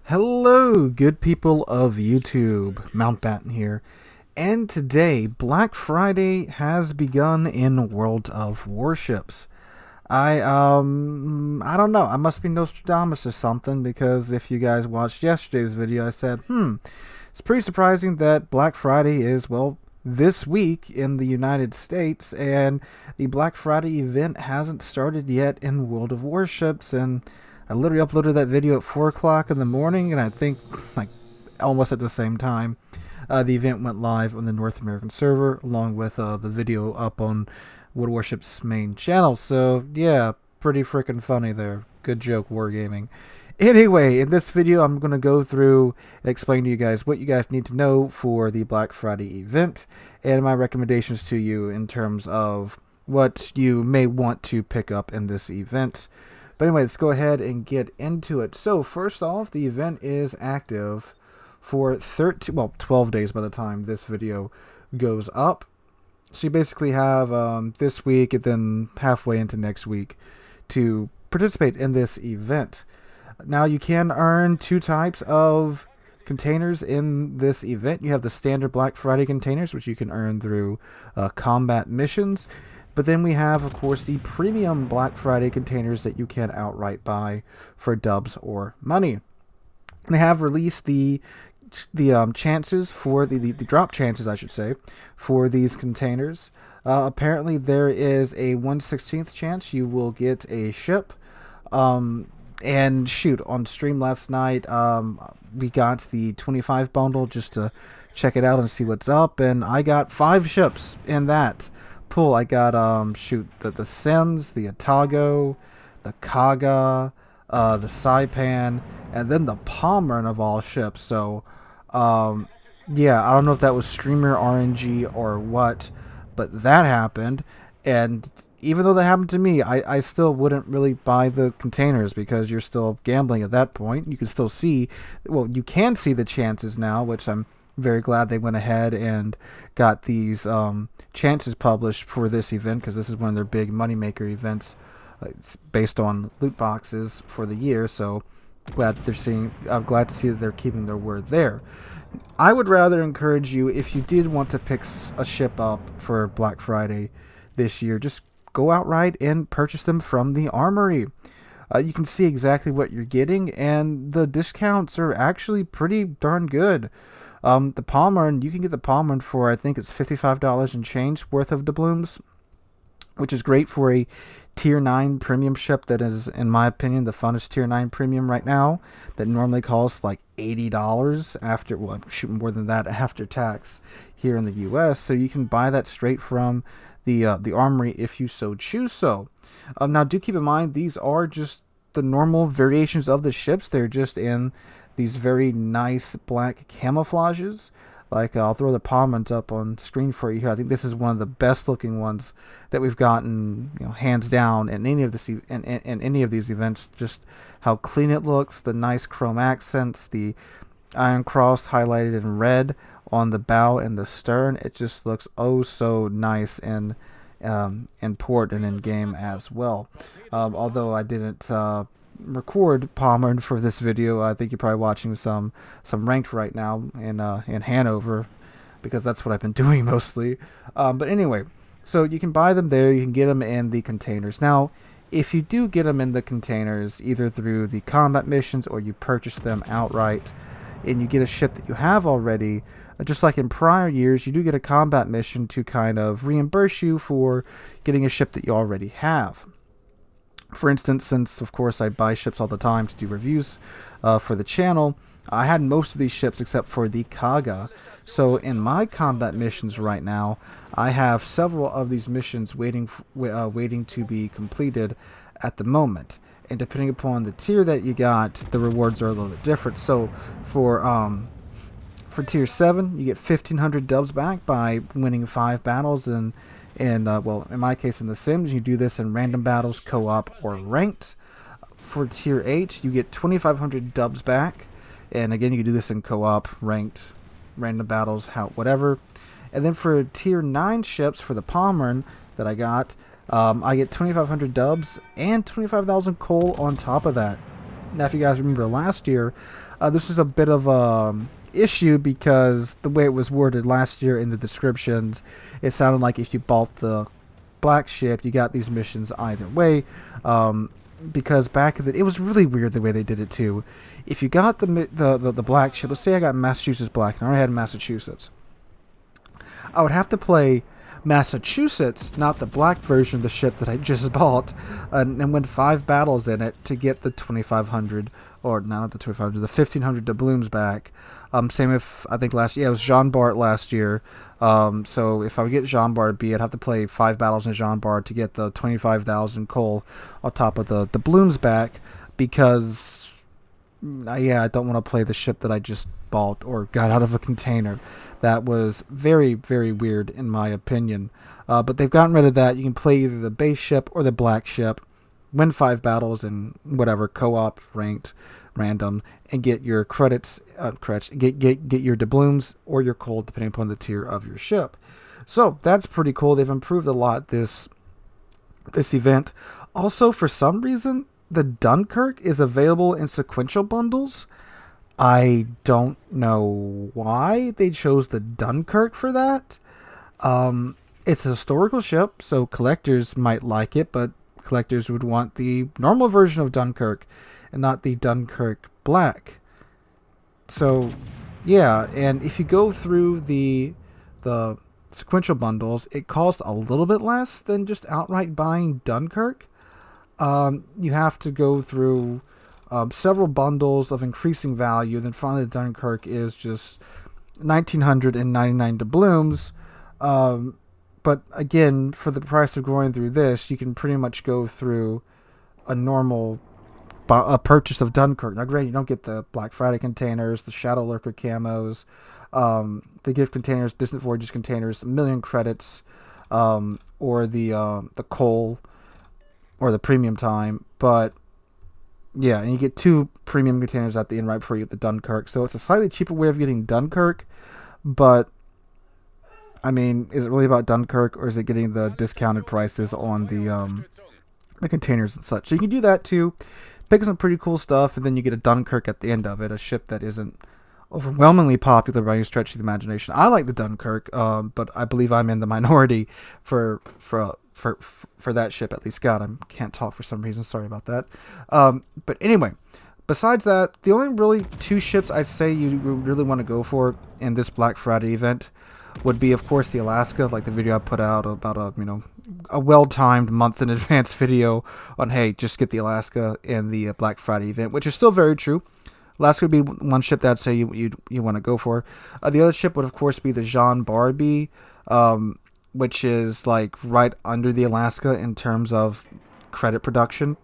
Hello, good people of YouTube. Mountbatten here. And today, Black Friday has begun in World of Warships. I don't know. I must be Nostradamus or something, because if you guys watched yesterday's video, I said, it's pretty surprising that Black Friday is, well, this week in the United States, and the Black Friday event hasn't started yet in World of Warships. And I literally uploaded that video at 4 o'clock in the morning, and I think like almost at the same time, the event went live on the North American server, along with the video up on World Warship's main channel. So yeah, pretty freaking funny there. Good joke, Wargaming. Anyway, in this video, I'm going to go through and explain to you guys what you guys need to know for the Black Friday event, and my recommendations to you in terms of what you may want to pick up in this event. But anyway, let's go ahead and get into it. So first off, the event is active for 12 days by the time this video goes up. So you basically have this week and then halfway into next week to participate in this event. Now you can earn two types of containers in this event. You have the standard Black Friday containers, which you can earn through combat missions. But then we have, of course, the premium Black Friday containers that you can outright buy for dubs or money. They have released the chances for the drop chances, I should say, for these containers. Apparently, there is a 1/16th chance you will get a ship. And shoot, on stream last night, we got the 25 bundle just to check it out and see what's up, and I got 5 ships in that pool. I got the Sims, the Atago, the Kaga, the Saipan, and then the Palmer of all ships. So yeah, I don't know if that was streamer RNG or what, but that happened. And even though that happened to me, I still wouldn't really buy the containers, because you're still gambling at that point. You can still see, well, you can see the chances now, which I'm very glad they went ahead and got these chances published for this event, because this is one of their big moneymaker events. It's based on loot boxes for the year, so I'm glad to see that they're keeping their word there. I would rather encourage you, if you did want to pick a ship up for Black Friday this year, just go outright and purchase them from the armory. You can see exactly what you're getting, and the discounts are actually pretty darn good. The Palmer, you can get the Palmer for, I think it's $55 and change worth of doubloons, which is great for a tier 9 premium ship that is, in my opinion, the funnest tier 9 premium right now, that normally costs like $80 after, well, shooting more than that after tax here in the US. So you can buy that straight from the armory if you so choose so. Now do keep in mind, these are just the normal variations of the ships. They're just in these very nice black camouflages. Like, I'll throw the Palmans up on screen for you here. I think this is one of the best looking ones that we've gotten, hands down in any of any of these events. Just how clean it looks, the nice chrome accents, the Iron Cross highlighted in red on the bow and the stern. It just looks oh so nice in port and in game as well. Although I didn't record Palmer for this video, I think you're probably watching some ranked right now in Hanover, because that's what I've been doing mostly. But anyway, so you can buy them there. You can get them in the containers. Now, if you do get them in the containers, either through the combat missions or you purchase them outright, and you get a ship that you have already, just like in prior years, you do get a combat mission to kind of reimburse you for getting a ship that you already have. For instance, since of course I buy ships all the time to do reviews for the channel, I had most of these ships except for the Kaga. So in my combat missions right now, I have several of these missions waiting to be completed at the moment. And depending upon the tier that you got, the rewards are a little bit different. So for tier 7, you get 1,500 dubs back by winning 5 battles, and well, in my case in the Sims, you do this in random battles, co-op, or ranked. For tier 8, you get 2,500 dubs back, and again, you can do this in co-op, ranked, random battles, whatever. And then for tier 9 ships, for the Palmer that I get 2,500 dubs and 25,000 coal on top of that. Now, if you guys remember last year, This is a bit of a issue because the way it was worded last year in the descriptions, it sounded like if you bought the black ship, you got these missions either way. Because back in it was really weird the way they did it too. If you got the black ship, let's say I got Massachusetts black, and I already had Massachusetts, I would have to play Massachusetts, not the black version of the ship that I just bought, and win 5 battles in it to get the 2,500, or not the 2,500, the 1,500 doubloons back. Same if, I think it was Jean Bart last year. So if I would get Jean Bart B, I'd have to play 5 battles in Jean Bart to get the 25,000 coal on top of the doubloons back, because I don't want to play the ship that I just bought or got out of a container. That was very, very weird in my opinion. But they've gotten rid of that. You can play either the base ship or the black ship, win 5 battles in whatever, co-op, ranked, random, and get your credits, get your doubloons or your coal depending upon the tier of your ship. So that's pretty cool. They've improved a lot this event. Also, for some reason, the Dunkirk is available in sequential bundles. I don't know why they chose the Dunkirk for that. It's a historical ship, so collectors might like it, but collectors would want the normal version of Dunkirk and not the Dunkirk Black. So, yeah, and if you go through the sequential bundles, it costs a little bit less than just outright buying Dunkirk. You have to go through several bundles of increasing value. Then finally, the Dunkirk is just 1,999 doubloons. But again, for the price of going through this, you can pretty much go through a normal purchase of Dunkirk. Now, granted, you don't get the Black Friday containers, the Shadow Lurker camos, the gift containers, Distant Voyages containers, a million credits, or the coal, or the premium time. But yeah, and you get 2 premium containers at the end right before you get the Dunkirk. So it's a slightly cheaper way of getting Dunkirk. But I mean, is it really about Dunkirk, or is it getting the discounted prices on the containers and such? So you can do that too. Pick some pretty cool stuff, and then you get a Dunkirk at the end of it, a ship that isn't overwhelmingly popular by any stretch of the imagination. I like the Dunkirk, but I believe I'm in the minority for that ship, at least. God, I can't talk for some reason. Sorry about that. But anyway, besides that, the only really 2 ships I'd say you really want to go for in this Black Friday event would be, of course, the Alaska, like the video I put out about a well-timed month in advance video on, hey, just get the Alaska in the Black Friday event, which is still very true. Alaska would be one ship that I'd say you want to go for. The other ship would, of course, be the Jean Barbie, which is like right under the Alaska in terms of credit production.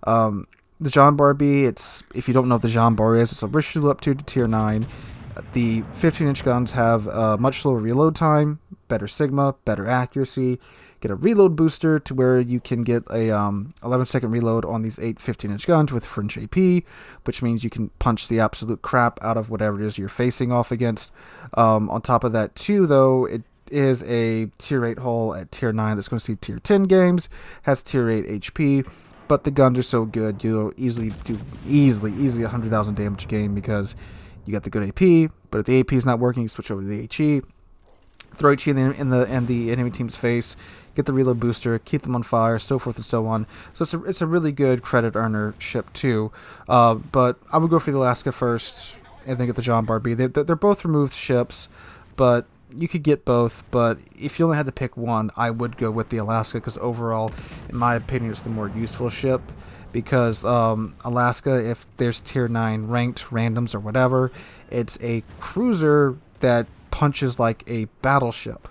The Jean Barbie, if you don't know what the Jean Barbie is, it's a Richelieu up to tier 9. The 15-inch guns have a much slower reload time, better sigma, better accuracy. Get a reload booster to where you can get a 11-second reload on these 8 15-inch guns with French AP, which means you can punch the absolute crap out of whatever it is you're facing off against. On top of that, too, though, it is a tier 8 hull at tier 9 that's going to see tier 10 games, has tier 8 HP, but the guns are so good, you'll easily do 100,000 damage a game because you got the good AP, but if the AP is not working, you switch over to the HE. Throw HE in the enemy team's face, get the reload booster, keep them on fire, so forth and so on. So it's a really good credit earner ship too. But I would go for the Alaska first, and then get the Jean Barbie. They're both removed ships, but you could get both. But if you only had to pick one, I would go with the Alaska, because overall, in my opinion, it's the more useful ship. Because Alaska, if there's tier 9 ranked randoms or whatever, it's a cruiser that punches like a battleship,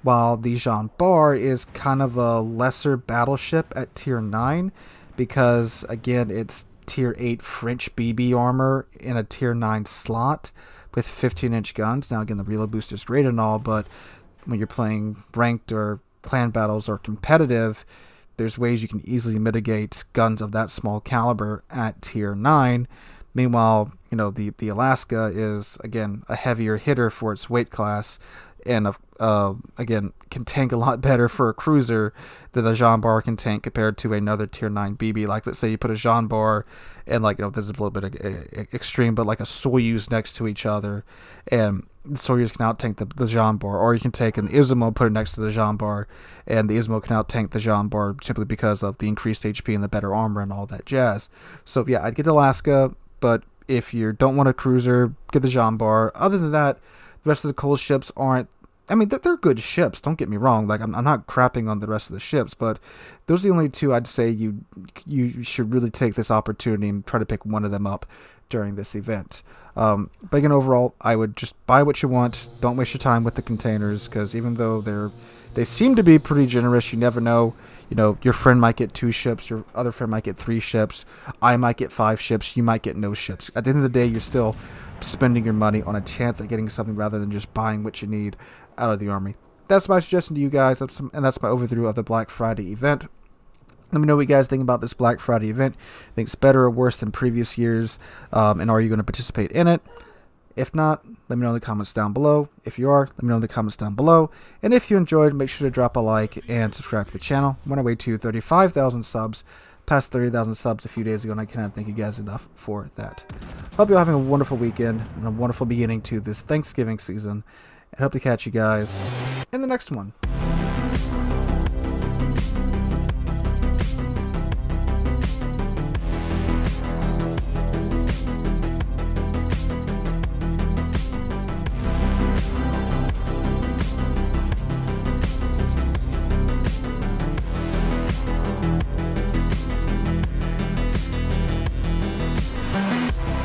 while the Jean Bar is kind of a lesser battleship at tier 9, because again, it's tier 8 French BB armor in a tier 9 slot with 15-inch guns. Now again, the reload booster is great and all, but when you're playing ranked or clan battles or competitive, there's ways you can easily mitigate guns of that small caliber at tier 9. Meanwhile, you know, the Alaska is, again, a heavier hitter for its weight class, and again, can tank a lot better for a cruiser than a Jean Bar can tank compared to another Tier 9 BB. Like, let's say you put a Jean Bar and, like, you know, this is a little bit extreme, but like a Soyuz next to each other, and the Soyuz can out-tank the Jean Bar, or you can take an Ismo, put it next to the Jean Bar, and the Ismo can out-tank the Jean Bar simply because of the increased HP and the better armor and all that jazz. So, yeah, I'd get the Alaska, but if you don't want a cruiser, get the Jean Bar. Other than that, the rest of the coal ships aren't, I mean, they're good ships, don't get me wrong. Like, I'm not crapping on the rest of the ships, but those are the only two I'd say you should really take this opportunity and try to pick one of them up during this event. But again, overall, I would just buy what you want. Don't waste your time with the containers, because even though they seem to be pretty generous, you never know. You know, your friend might get 2 ships, your other friend might get 3 ships, I might get 5 ships, you might get no ships. At the end of the day, you're still spending your money on a chance at getting something rather than just buying what you need out of the army. That's my suggestion to you guys, and that's my overview of the Black Friday event. Let me know what you guys think about this Black Friday event. Think it's better or worse than previous years, and are you going to participate in it? If not, let me know in the comments down below. If you are, let me know in the comments down below. And if you enjoyed, make sure to drop a like and subscribe to the channel. I'm on our way to 35,000 subs. Past 30,000 subs a few days ago, and I cannot thank you guys enough for that. Hope you're having a wonderful weekend and a wonderful beginning to this Thanksgiving season. And hope to catch you guys in the next one.